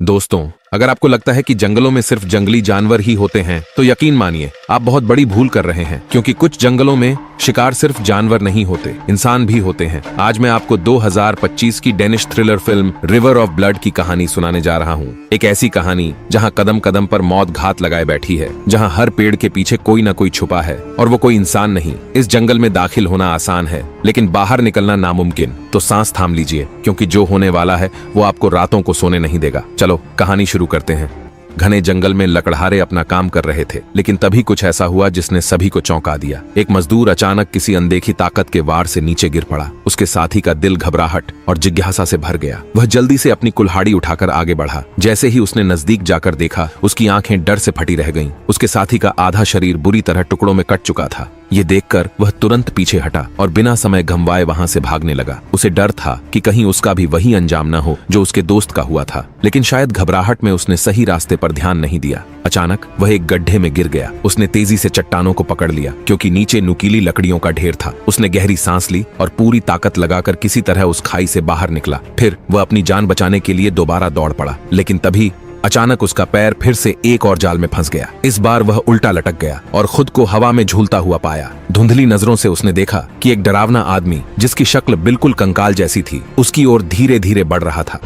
दोस्तों, अगर आपको लगता है कि जंगलों में सिर्फ जंगली जानवर ही होते हैं तो यकीन मानिए आप बहुत बड़ी भूल कर रहे हैं, क्योंकि कुछ जंगलों में शिकार सिर्फ जानवर नहीं होते, इंसान भी होते हैं। आज मैं आपको 2025 की Danish thriller film river of blood की कहानी सुनाने जा रहा हूँ। एक ऐसी कहानी जहाँ कदम कदम पर मौत घात लगाए बैठी है, जहाँ हर पेड़ के पीछे कोई न कोई छुपा है और वो कोई इंसान नहीं। इस जंगल में दाखिल होना आसान है, लेकिन बाहर निकलना नामुमकिन। तो सांस थाम लीजिए, क्योंकि जो होने वाला है वो आपको रातों को सोने नहीं देगा। चलो कहानी शुरू करते हैं। घने जंगल में लकड़हारे अपना काम कर रहे थे, लेकिन तभी कुछ ऐसा हुआ जिसने सभी को चौंका दिया। एक मजदूर अचानक किसी अनदेखी ताकत के वार से नीचे गिर पड़ा। उसके साथी का दिल घबराहट और जिज्ञासा से भर गया। वह जल्दी से अपनी कुल्हाड़ी उठाकर आगे बढ़ा। जैसे ही उसने नजदीक जाकर देखा, उसकी आंखें डर से फटी रह गईं। उसके साथी का आधा शरीर बुरी तरह टुकड़ों में कट चुका था। ये देखकर वह तुरंत पीछे हटा और बिना समय गंवाए वहां से भागने लगा। उसे डर था कि कहीं उसका भी वही अंजाम न हो जो उसके दोस्त का हुआ था, लेकिन शायद घबराहट में उसने सही रास्ते पर ध्यान नहीं दिया। अचानक वह एक गड्ढे में गिर गया। उसने तेजी से चट्टानों को पकड़ लिया, क्योंकि नीचे नुकीली लकड़ियों का ढेर था। उसने गहरी सांस ली और पूरी ताकत लगाकर किसी तरह उस खाई से बाहर निकला। फिर वह अपनी जान बचाने के लिए दोबारा दौड़ पड़ा, लेकिन तभी अचानक उसका पैर फिर से एक और जाल में फंस गया। इस बार वह उल्टा लटक गया और खुद को हवा में झूलता हुआ पाया। धुंधली नजरों से उसने देखा कि एक डरावना आदमी, जिसकी शक्ल बिल्कुल कंकाल जैसी थी, उसकी ओर धीरे धीरे बढ़ रहा था।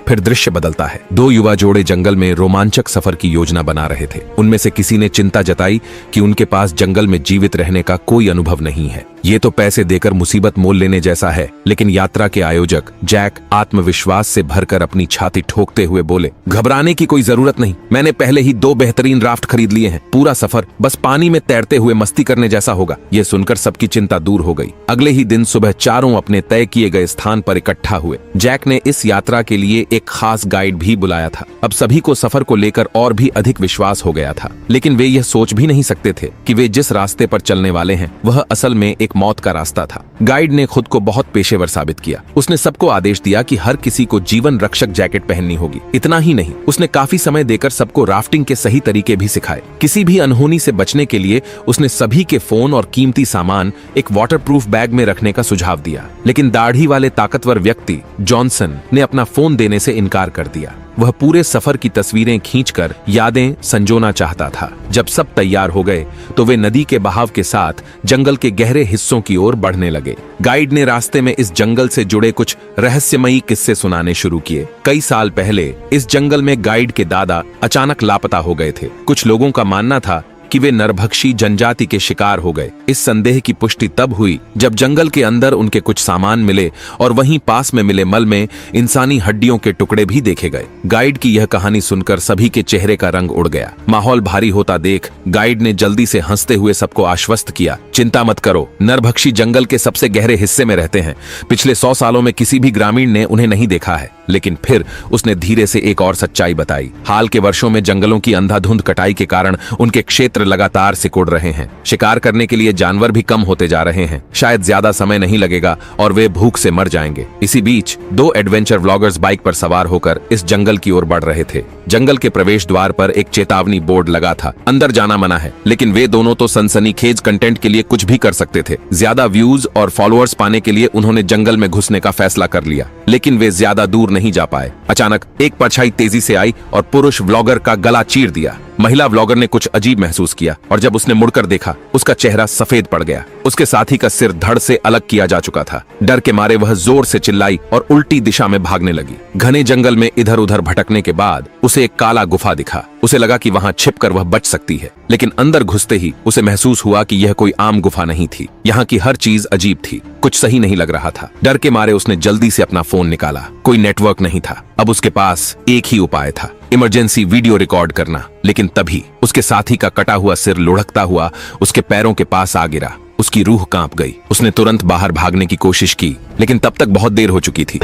फिर दृश्य बदलता है। दो युवा जोड़े जंगल में रोमांचक सफर की योजना बना रहे थे। उनमें से किसी ने चिंता जताई कि उनके पास जंगल में जीवित रहने का कोई अनुभव नहीं है। ये तो पैसे देकर मुसीबत मोल लेने जैसा है। लेकिन यात्रा के आयोजक जैक आत्मविश्वास से भरकर अपनी छाती ठोकते हुए बोले, घबराने की कोई जरूरत नहीं। मैंने पहले ही 2 बेहतरीन राफ्ट खरीद लिए हैं। पूरा सफर बस पानी में तैरते हुए मस्ती करने जैसा होगा। ये सुनकर सबकी चिंता दूर हो गई। अगले ही दिन सुबह चारों अपने तय किए गए स्थान पर इकट्ठा हुए। जैक ने इस यात्रा के लिए एक खास गाइड भी बुलाया था। अब सभी को सफर को लेकर और भी अधिक विश्वास हो गया था, लेकिन वे यह सोच भी नहीं सकते थे कि वे जिस रास्ते पर चलने वाले हैं वह असल में एक मौत का रास्ता था। गाइड ने खुद को बहुत पेशेवर साबित किया। उसने सबको आदेश दिया कि हर किसी को जीवन रक्षक जैकेट पहननी होगी। इतना ही नहीं, उसने काफी समय देकर सबको राफ्टिंग के सही तरीके भी सिखाए। किसी भी अनहोनी से बचने के लिए उसने सभी के फोन और कीमती सामान एक वाटरप्रूफ बैग में रखने का सुझाव दिया। लेकिन दाढ़ी वाले ताकतवर व्यक्ति जॉनसन ने अपना फोन देने से इनकार कर दिया। वह पूरे सफर की तस्वीरें खींचकर यादें संजोना चाहता था। जब सब तैयार हो गए तो वे नदी के बहाव के साथ जंगल के गहरे हिस्सों की ओर बढ़ने लगे। गाइड ने रास्ते में इस जंगल से जुड़े कुछ रहस्यमयी किस्से सुनाने शुरू किए। कई साल पहले इस जंगल में गाइड के दादा अचानक लापता हो गए थे। कुछ लोगों का मानना था कि वे नरभक्षी जनजाति के शिकार हो गए। इस संदेह की पुष्टि तब हुई जब जंगल के अंदर उनके कुछ सामान मिले और वहीं पास में मिले मल में इंसानी हड्डियों के टुकड़े भी देखे गए। गाइड की यह कहानी सुनकर सभी के चेहरे का रंग उड़ गया। माहौल भारी होता देख गाइड ने जल्दी से हंसते हुए सबको आश्वस्त किया, चिंता मत करो, नरभक्षी जंगल के सबसे गहरे हिस्से में रहते हैं। पिछले 100 सालों में किसी भी ग्रामीण ने उन्हें नहीं देखा है। लेकिन फिर उसने धीरे से एक और सच्चाई बताई। हाल के वर्षों में जंगलों की अंधाधुंध कटाई के कारण उनके क्षेत्र लगातार सिकुड़ रहे हैं। शिकार करने के लिए जानवर भी कम होते जा रहे हैं। शायद ज्यादा समय नहीं लगेगा और वे भूख से मर जाएंगे। इसी बीच 2 एडवेंचर व्लॉगर्स बाइक पर सवार होकर इस जंगल की ओर बढ़ रहे थे। जंगल के प्रवेश द्वार पर एक चेतावनी बोर्ड लगा था, अंदर जाना मना है। लेकिन वे दोनों तो सनसनीखेज कंटेंट के लिए कुछ भी कर सकते थे। ज्यादा व्यूज और फॉलोअर्स पाने के लिए उन्होंने जंगल में घुसने का फैसला कर लिया। लेकिन वे ज्यादा दूर नहीं जा पाए। अचानक एक परछाई तेजी से आई और पुरुष व्लॉगर का गला चीर दिया। महिला व्लॉगर ने कुछ अजीब महसूस किया और जब उसने मुड़कर देखा, उसका चेहरा सफेद पड़ गया। उसके साथी का सिर धड़ से अलग किया जा चुका था। डर के मारे वह जोर से चिल्लाई और उल्टी दिशा में भागने लगी। घने जंगल में इधर उधर भटकने के बाद उसे एक काला गुफा दिखा। उसे लगा कि वहां छिपकर वह बच सकती है, लेकिन अंदर घुसते ही उसे महसूस हुआ कि यह कोई आम गुफा नहीं थी। यहाँ की हर चीज अजीब थी, कुछ सही नहीं लग रहा था। डर के मारे उसने जल्दी से अपना फोन निकाला। कोई नेटवर्क नहीं था। अब उसके पास एक ही उपाय था, इमरजेंसी वीडियो रिकॉर्ड करना। लेकिन तभी उसके साथी का कटा हुआ सिर लुढ़कता हुआ उसके पैरों के पास आ गिरा। उसकी रूह कांप गई। उसने तुरंत बाहर भागने की कोशिश की, लेकिन तब तक बहुत देर हो चुकी थी।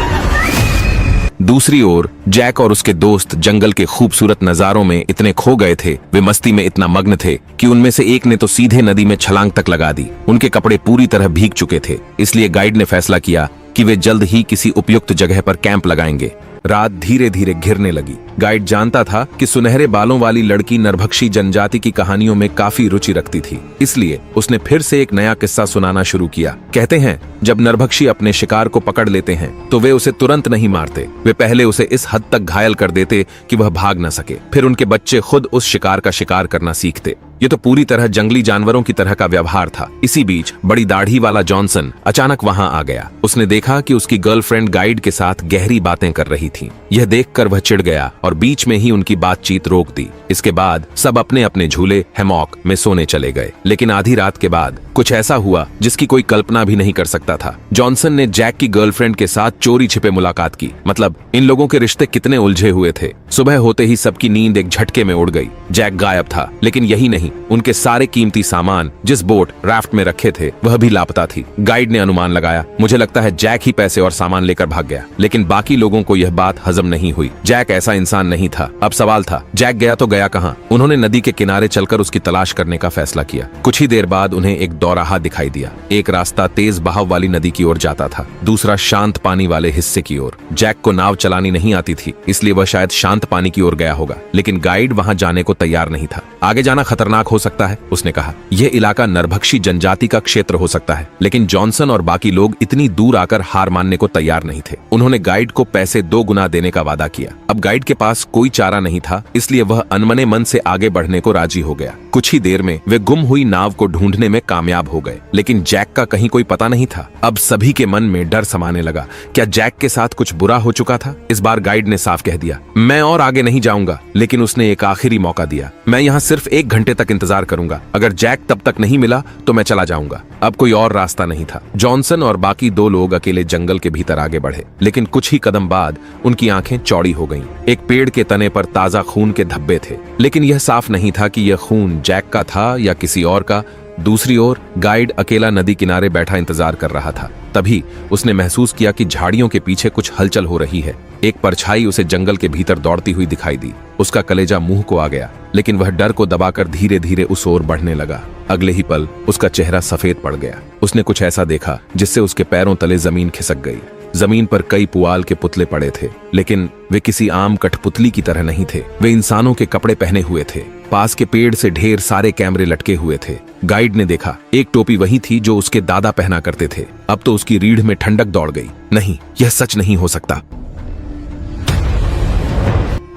दूसरी ओर जैक और उसके दोस्त जंगल के खूबसूरत नजारों में इतने खो गए थे, वे मस्ती में इतना मग्न थे कि उनमें से एक ने तो सीधे नदी में छलांग तक लगा दी। उनके कपड़े पूरी तरह भीग चुके थे, इसलिए गाइड ने फैसला किया कि वे जल्द ही किसी उपयुक्त जगह पर कैंप लगाएंगे। रात धीरे धीरे घिरने लगी। गाइड जानता था कि सुनहरे बालों वाली लड़की नरभक्षी जनजाति की कहानियों में काफी रुचि रखती थी, इसलिए उसने फिर से एक नया किस्सा सुनाना शुरू किया। कहते हैं जब नरभक्षी अपने शिकार को पकड़ लेते हैं तो वे उसे तुरंत नहीं मारते, वे पहले उसे इस हद तक घायल कर देते कि वह भाग न सके, फिर उनके बच्चे खुद उस शिकार का शिकार करना सीखते। ये तो पूरी तरह जंगली जानवरों की तरह का व्यवहार था। इसी बीच बड़ी दाढ़ी वाला जॉनसन अचानक वहां आ गया। उसने देखा कि उसकी गर्लफ्रेंड गाइड के साथ गहरी बातें कर रही थी। यह देखकर वह चिढ़ गया और बीच में ही उनकी बातचीत रोक दी। इसके बाद सब अपने अपने झूले हैमॉक में सोने चले गए। लेकिन आधी रात के बाद कुछ ऐसा हुआ जिसकी कोई कल्पना भी नहीं कर सकता था। जॉनसन ने जैक की गर्लफ्रेंड के साथ चोरी छिपे मुलाकात की। मतलब इन लोगों के रिश्ते कितने उलझे हुए थे। सुबह होते ही सबकी नींद एक झटके में उड़ गई। जैक गायब था, लेकिन यही नहीं, उनके सारे कीमती सामान जिस बोट राफ्ट में रखे थे वह भी लापता थी। गाइड ने अनुमान लगाया, मुझे लगता है जैक ही पैसे और सामान लेकर भाग गया। लेकिन बाकी लोगों को यह बात हजम नहीं हुई। जैक ऐसा इंसान नहीं था। अब सवाल था, जैक गया तो गया कहां? उन्होंने नदी के किनारे चलकर उसकी तलाश करने का फैसला किया। कुछ ही देर बाद उन्हें एक दौराहा दिखाई दिया। एक रास्ता तेज बहाव वाली नदी की ओर जाता था, दूसरा शांत पानी वाले हिस्से की ओर। जैक को नाव चलानी नहीं आती थी, इसलिए वह शायद शांत पानी की ओर गया होगा। लेकिन गाइड वहां जाने को तैयार नहीं था। आगे जाना खतरनाक हो सकता है, उसने कहा। यह इलाका नरभक्षी जनजाति का क्षेत्र हो सकता है। लेकिन जॉनसन और बाकी लोग इतनी दूर आकर हार मानने को तैयार नहीं थे। उन्होंने गाइड को पैसे 2 गुना देने का वादा किया। अब गाइड के पास कोई चारा नहीं था, इसलिए वह अनमने मन से आगे बढ़ने को राजी हो गया। कुछ ही देर में वे गुम हुई नाव को ढूंढने में कामयाब हो गए। लेकिन जैक का कहीं कोई पता नहीं था। अब सभी के मन में डर समाने लगा। क्या जैक के साथ कुछ बुरा हो चुका था? इस बार गाइड ने साफ कह दिया, मैं और आगे नहीं जाऊंगा। लेकिन उसने एक आखिरी मौका दिया, मैं यहाँ सिर्फ 1 घंटे तक इंतजार करूंगा। अगर जैक तब तक नहीं मिला तो मैं चला जाऊंगा। अब कोई और रास्ता नहीं था। जॉनसन और बाकी 2 लोग अकेले जंगल के भीतर आगे बढ़े। लेकिन कुछ ही कदम बाद उनकी आंखें चौड़ी हो गईं। एक पेड़ के तने पर ताजा खून के धब्बे थे, लेकिन यह साफ नहीं था कि यह खून जैक का था या किसी और का। दूसरी ओर गाइड अकेला नदी किनारे बैठा इंतजार कर रहा था। तभी उसने महसूस किया कि झाड़ियों के पीछे कुछ हलचल हो रही है। एक परछाई उसे जंगल के भीतर दौड़ती हुई दिखाई दी। उसका कलेजा मुंह को आ गया, लेकिन वह डर को दबाकर धीरे धीरे उस ओर बढ़ने लगा। अगले ही पल उसका चेहरा सफेद पड़ गया। उसने कुछ ऐसा देखा जिससे उसके पैरों तले जमीन खिसक गई। जमीन पर कई पुआल के पुतले पड़े थे, लेकिन वे किसी आम कठपुतली की तरह नहीं थे। वे इंसानों के कपड़े पहने हुए थे। पास के पेड़ से ढेर सारे कैमरे लटके हुए थे। गाइड ने देखा, एक टोपी वही थी जो उसके दादा पहना करते थे। अब तो उसकी रीढ़ में ठंडक दौड़ गई। नहीं, यह सच नहीं हो सकता।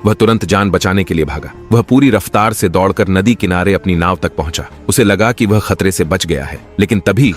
वह तुरंत जान बचाने के लिए भागा। वह पूरी रफ्तार से दौड़कर नदी किनारे अपनी नाव तक पहुंचा। उसे लगा कि वह खतरे से बच गया है, लेकिन तभी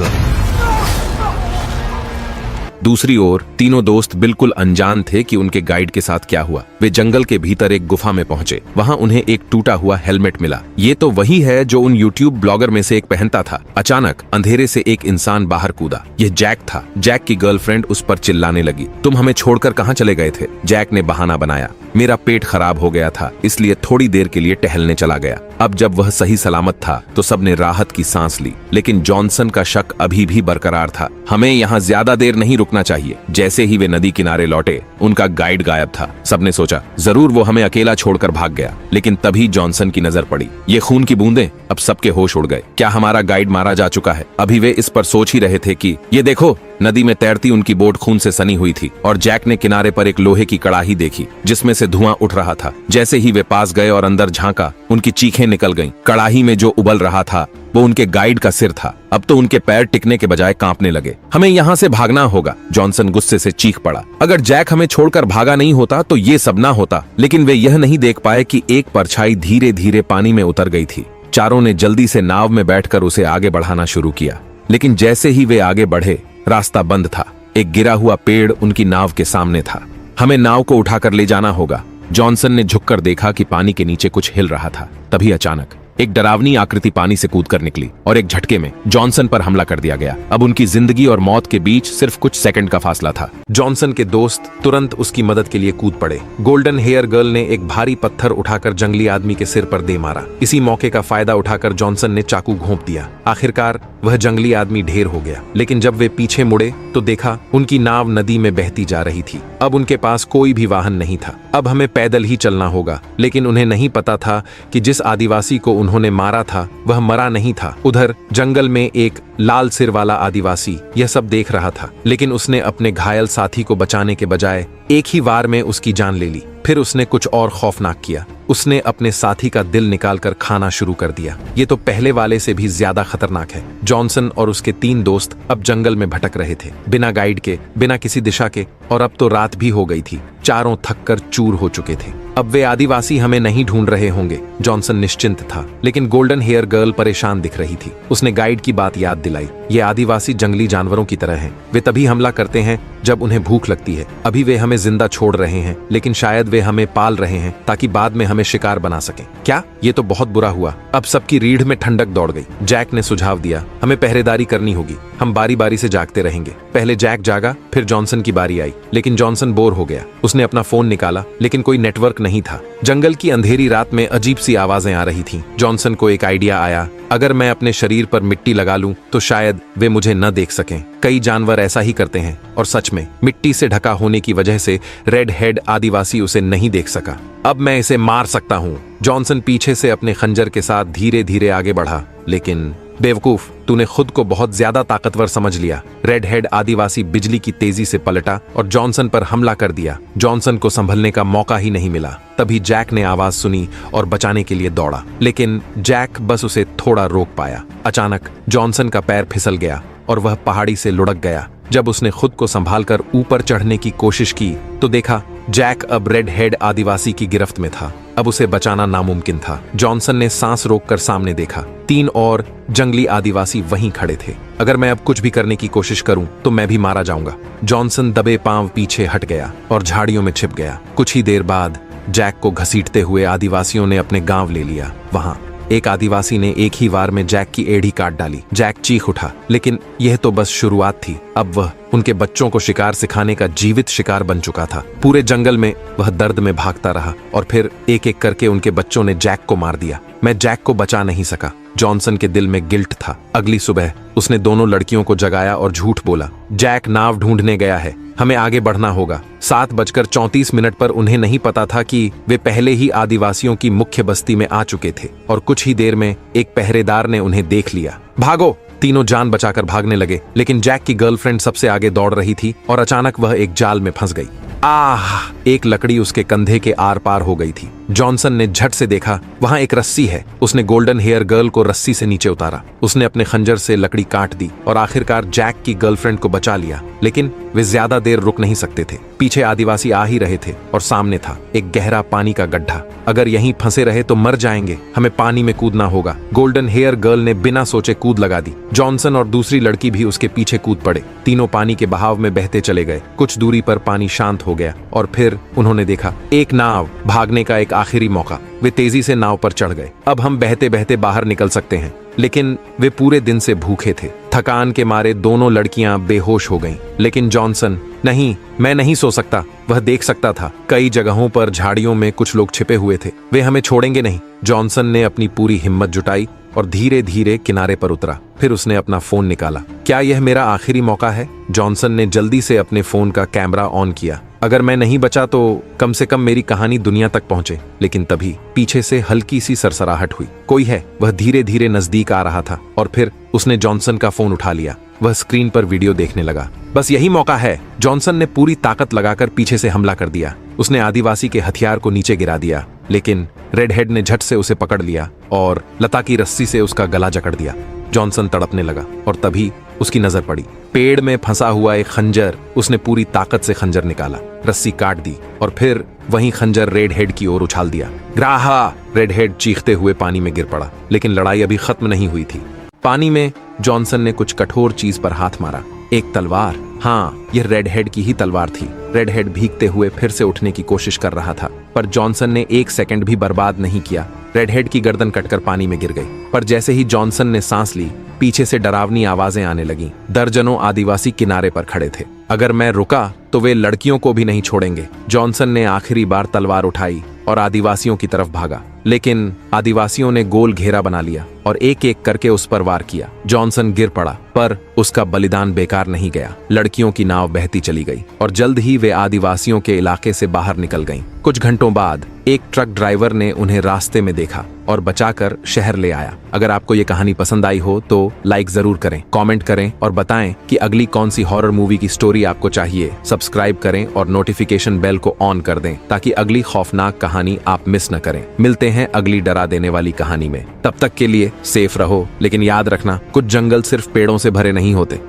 दूसरी ओर तीनों दोस्त बिल्कुल अनजान थे कि उनके गाइड के साथ क्या हुआ। वे जंगल के भीतर एक गुफा में पहुंचे। वहां उन्हें एक टूटा हुआ हेलमेट मिला। ये तो वही है जो उन यूट्यूब ब्लॉगर में से एक पहनता था। अचानक अंधेरे से एक इंसान बाहर कूदा। यह जैक था। जैक की गर्लफ्रेंड उस पर चिल्लाने लगी, तुम हमें छोड़कर कहां चले गए थे? जैक ने बहाना बनाया, मेरा पेट खराब हो गया था, इसलिए थोड़ी देर के लिए टहलने चला गया। अब जब वह सही सलामत था तो सबने राहत की सांस ली। लेकिन जॉनसन का शक अभी भी बरकरार था। हमें यहाँ ज्यादा देर नहीं रुकना चाहिए। जैसे ही वे नदी किनारे लौटे, उनका गाइड गायब था। सबने सोचा जरूर वो हमें अकेला छोड़कर भाग गया। लेकिन तभी जॉनसन की नजर पड़ी। ये खून की बूंदें। अब सबके होश उड़ गए। क्या हमारा गाइड मारा जा चुका है? अभी वे इस पर सोच ही रहे थे कि ये देखो, नदी में तैरती उनकी बोट खून से सनी हुई थी और जैक ने किनारे पर एक लोहे की कड़ाही देखी जिसमें से धुआं उठ रहा था। जैसे ही वे पास गए और अंदर झांका, उनकी चीखें निकल गईं। कड़ाही में जो उबल रहा था वो उनके गाइड का सिर था। अब तो उनके पैर टिकने के बजाय कांपने लगे। हमें यहाँ से भागना होगा, जॉनसन गुस्से से चीख पड़ा। अगर जैक हमें छोड़कर भागा नहीं होता तो ये सब ना होता। लेकिन वे यह नहीं देख पाए कि एक परछाई धीरे धीरे पानी में उतर गई थी। चारों ने जल्दी से नाव में बैठकर उसे आगे बढ़ाना शुरू किया। लेकिन जैसे ही वे आगे बढ़े, रास्ता बंद था। एक गिरा हुआ पेड़ उनकी नाव के सामने था। हमें नाव को उठाकर ले जाना होगा। जॉनसन ने झुककर देखा कि पानी के नीचे कुछ हिल रहा था। तभी अचानक एक डरावनी आकृति पानी से कूदकर निकली और एक झटके में जॉनसन पर हमला कर दिया गया। अब उनकी जिंदगी और मौत के बीच सिर्फ कुछ सेकंड का फासला था। जॉनसन के दोस्त तुरंत उसकी मदद के लिए कूद पड़े। गोल्डन हेयर गर्ल ने एक भारी पत्थर उठाकर जंगली आदमी के सिर पर दे मारा। इसी मौके का फायदा उठाकर जॉनसन ने चाकू घोंप दिया। आखिरकार वह जंगली आदमी ढेर हो गया। लेकिन जब वे पीछे मुड़े तो देखा उनकी नाव नदी में बहती जा रही थी। अब उनके पास कोई भी वाहन नहीं था। अब हमें पैदल ही चलना होगा। लेकिन उन्हें नहीं पता था कि जिस आदिवासी को उन्होंने मारा था वह मरा नहीं था। उधर जंगल में एक लाल सिर वाला आदिवासी यह सब देख रहा था, लेकिन उसने अपने घायल साथी को बचाने के बजाय एक ही वार में उसकी जान ले ली। फिर उसने कुछ और खौफनाक किया, उसने अपने साथी का दिल निकालकर खाना शुरू कर दिया। ये तो पहले वाले से भी ज्यादा खतरनाक है। जॉनसन और उसके 3 दोस्त अब जंगल में भटक रहे थे, बिना गाइड के, बिना किसी दिशा के, और अब तो रात भी हो गई थी। चारों थककर चूर हो चुके थे। अब वे आदिवासी हमें नहीं ढूंढ रहे होंगे, जॉनसन निश्चिंत था। लेकिन गोल्डन हेयर गर्ल परेशान दिख रही थी। उसने गाइड की बात याद दिलाई। ये आदिवासी जंगली जानवरों की तरह हैं। वे तभी हमला करते हैं जब उन्हें भूख लगती है। अभी वे हमें जिंदा छोड़ रहे हैं, लेकिन शायद वे हमें पाल रहे हैं ताकि बाद में हमें शिकार बना सकें। क्या? ये तो बहुत बुरा हुआ। अब सबकी रीढ़ में ठंडक दौड़ गई। जैक ने सुझाव दिया, हमें पहरेदारी करनी होगी। हम बारी बारी से जागते रहेंगे। पहले जैक जागा, फिर जॉनसन की बारी आई। लेकिन जॉनसन बोर हो गया। उसने अपना फोन निकाला, लेकिन कोई नेटवर्क नहीं था। जंगल की अंधेरी रात में अजीब सी आवाजें आ रही थीं। जॉनसन को एक आइडिया आया, अगर मैं अपने शरीर पर मिट्टी लगा लूं तो शायद वे मुझे न देख सकें। कई जानवर ऐसा ही करते हैं, और सच में मिट्टी से ढका होने की वजह से रेड हेड आदिवासी उसे नहीं देख सका। अब मैं इसे मार सकता हूं। जॉनसन पीछे से अपने खंजर के साथ धीरे धीरे आगे बढ़ा। लेकिन बेवकूफ, तूने खुद को बहुत ज्यादा ताकतवर समझ लिया। रेड हेड आदिवासी बिजली की तेजी से पलटा और जॉनसन पर हमला कर दिया। जॉनसन को संभलने का मौका ही नहीं मिला। तभी जैक ने आवाज सुनी और बचाने के लिए दौड़ा, लेकिन जैक बस उसे थोड़ा रोक पाया। अचानक जॉनसन का पैर फिसल गया और वह पहाड़ी से लुढ़क गया। जब उसने खुद को संभालकर ऊपर चढ़ने की कोशिश की तो देखा जैक अब रेड हेड आदिवासी की गिरफ्त में था। अब उसे बचाना नामुमकिन था। जॉनसन ने सांस रोककर सामने देखा। 3 और जंगली आदिवासी वहीं खड़े थे। अगर मैं अब कुछ भी करने की कोशिश करूं तो मैं भी मारा जाऊंगा। जॉनसन दबे पांव पीछे हट गया और झाड़ियों में छिप गया। कुछ ही देर बाद जैक को घसीटते हुए आदिवासियों ने अपने गांव ले लिया। वहां एक आदिवासी ने एक ही वार में जैक की एड़ी काट डाली। जैक चीख उठा, लेकिन यह तो बस शुरुआत थी। अब वह उनके बच्चों को शिकार सिखाने का जीवित शिकार बन चुका था। पूरे जंगल में वह दर्द में भागता रहा और फिर एक एक करके उनके बच्चों ने जैक को मार दिया। मैं जैक को बचा नहीं सका। जॉनसन के दिल में गिल्ट था। अगली सुबह उसने दोनों लड़कियों को जगाया और झूठ बोला, जैक नाव ढूंढने गया है, हमें आगे बढ़ना होगा। 7:34 पर उन्हें नहीं पता था कि वे पहले ही आदिवासियों की मुख्य बस्ती में आ चुके थे और कुछ ही देर में एक पहरेदार ने उन्हें देख लिया। भागो! तीनों जान बचाकर भागने लगे, लेकिन जैक की गर्लफ्रेंड सबसे आगे दौड़ रही थी और अचानक वह एक जाल में फंस गई। आह! एक लकड़ी उसके कंधे के आर पार हो गई थी। जॉनसन ने झट से देखा, वहां एक रस्सी है। उसने गोल्डन हेयर गर्ल को रस्सी से नीचे उतारा। उसने अपने खंजर से लकड़ी काट दी और आखिरकार जैक की गर्लफ्रेंड को बचा लिया। लेकिन वे ज्यादा देर रुक नहीं सकते थे। पीछे आदिवासी आ ही रहे थे और सामने था एक गहरा पानी का गड्ढा। अगर यहीं फंसे रहे तो मर जाएंगे, हमें पानी में कूदना होगा। गोल्डन हेयर गर्ल ने बिना सोचे कूद लगा दी। जॉनसन और दूसरी लड़की भी उसके पीछे कूद पड़े। तीनों पानी के बहाव में बहते चले गए। कुछ दूरी पर पानी शांत हो गया और फिर उन्होंने देखा एक नाव। भागने का एक आखिरी मौका। वे तेजी से नाव पर चढ़ गए। अब हम बहते बहते बाहर निकल सकते हैं। लेकिन वे पूरे दिन से भूखे थे। थकान के मारे दोनों लड़कियां बेहोश हो गईं। लेकिन जॉनसन, नहीं, मैं नहीं सो सकता। वह देख सकता था कई जगहों पर झाड़ियों में कुछ लोग छिपे हुए थे। वे हमें छोड़ेंगे नहीं। जॉनसन ने अपनी पूरी हिम्मत जुटाई और धीरे धीरे किनारे पर उतरा। फिर उसने अपना फोन निकाला। क्या यह मेरा आखिरी मौका है? जॉनसन ने जल्दी से अपने फोन का कैमरा ऑन किया। अगर मैं नहीं बचा तो कम से कम मेरी कहानी दुनिया तक पहुंचे। लेकिन तभी पीछे से हल्की सी सरसराहट हुई। कोई है। वह धीरे धीरे नजदीक आ रहा था और फिर उसने जॉनसन का फोन उठा लिया। वह स्क्रीन पर वीडियो देखने लगा। बस यही मौका है। जॉनसन ने पूरी ताकत लगाकर पीछे से हमला कर दिया। उसने आदिवासी के हथियार को नीचे गिरा दिया, लेकिन रेड हेड ने झट से उसे पकड़ लिया और लता की रस्सी से उसका गला जकड़ दिया। जॉनसन तड़पने लगा और तभी उसकी नजर पड़ी पेड़ में फंसा हुआ एक खंजर। उसने पूरी ताकत से खंजर निकाला, रस्सी काट दी और फिर वहीं खंजर रेड हेड की ओर उछाल दिया। ग्राहा! रेड हेड चीखते हुए पानी में गिर पड़ा। लेकिन लड़ाई अभी खत्म नहीं हुई थी। पानी में जॉनसन ने कुछ कठोर चीज पर हाथ मारा। एक तलवार। हाँ, यह रेड हेड की ही तलवार थी। रेड हेड भीगते हुए फिर से उठने की कोशिश कर रहा था, पर जॉनसन ने 1 सेकंड भी बर्बाद नहीं किया। रेड हेड की गर्दन कटकर पानी में गिर गई। पर जैसे ही जॉनसन ने सांस ली, पीछे से डरावनी आवाजें आने लगीं। दर्जनों आदिवासी किनारे पर खड़े थे। अगर मैं रुका तो वे लड़कियों को भी नहीं छोड़ेंगे। जॉनसन ने आखिरी बार तलवार उठाई और आदिवासियों की तरफ भागा, लेकिन आदिवासियों ने गोल घेरा बना लिया और एक एक करके उस पर वार किया। जॉनसन गिर पड़ा, पर उसका बलिदान बेकार नहीं गया। लड़कियों की नाव बहती चली गई और जल्द ही वे आदिवासियों के इलाके से बाहर निकल गईं। कुछ घंटों बाद एक ट्रक ड्राइवर ने उन्हें रास्ते में देखा और बचाकर शहर ले आया। अगर आपको ये कहानी पसंद आई हो तो लाइक जरूर करें, कमेंट करें और बताएं कि अगली कौन सी हॉरर मूवी की स्टोरी आपको चाहिए। सब्सक्राइब करें और नोटिफिकेशन बेल को ऑन कर दें ताकि अगली खौफनाक कहानी आप मिस न करें। मिलते हैं अगली डरा देने वाली कहानी में। तब तक के लिए सेफ रहो, लेकिन याद रखना, कुछ जंगल सिर्फ पेड़ों से भरे नहीं होते।